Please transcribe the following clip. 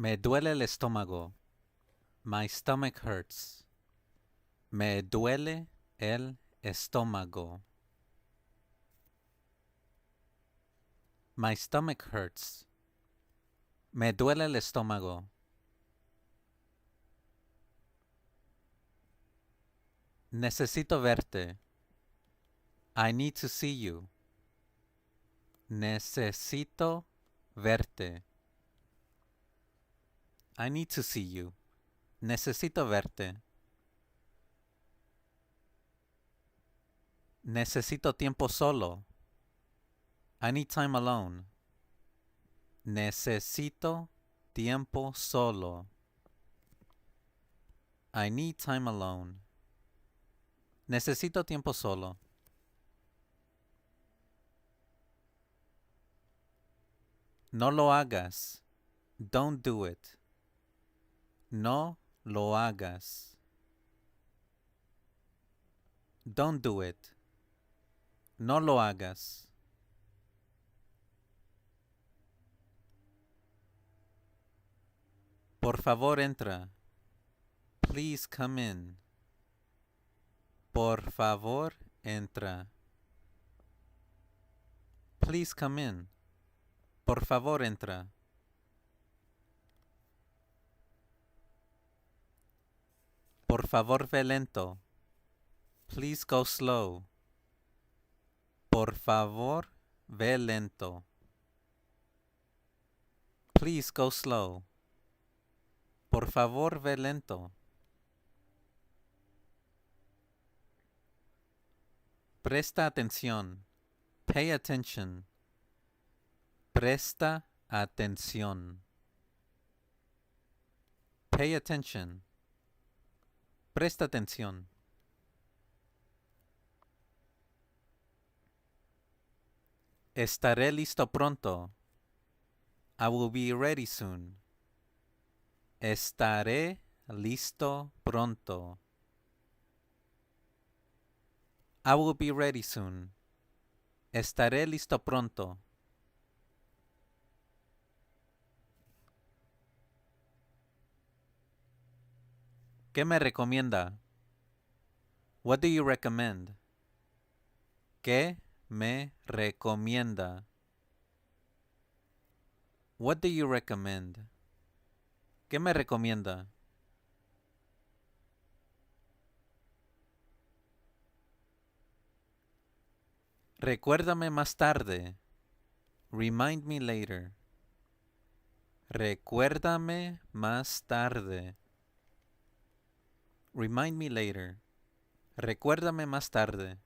Me duele el estómago. My stomach hurts. Me duele el estómago. My stomach hurts. Me duele el estómago. Necesito verte. I need to see you. Necesito verte. I need to see you. Necesito verte. Necesito tiempo solo. I need time alone. Necesito tiempo solo. I need time alone. Necesito tiempo solo. No lo hagas. Don't do it. No lo hagas. Don't do it. No lo hagas. Por favor, entra. Please come in. Por favor, entra. Please come in. Por favor, entra. Por favor, ve lento. Please go slow. Por favor, ve lento. Please go slow. Por favor, ve lento. Presta atención. Pay attention. Presta atención. Pay attention. Presta atención. Estaré listo pronto. I will be ready soon. Estaré listo pronto. I will be ready soon. Estaré listo pronto. ¿Qué me recomienda? What do you recommend? ¿Qué me recomienda? What do you recommend? ¿Qué me recomienda? Recuérdame más tarde. Remind me later. Recuérdame más tarde. Remind me later. Recuérdame más tarde.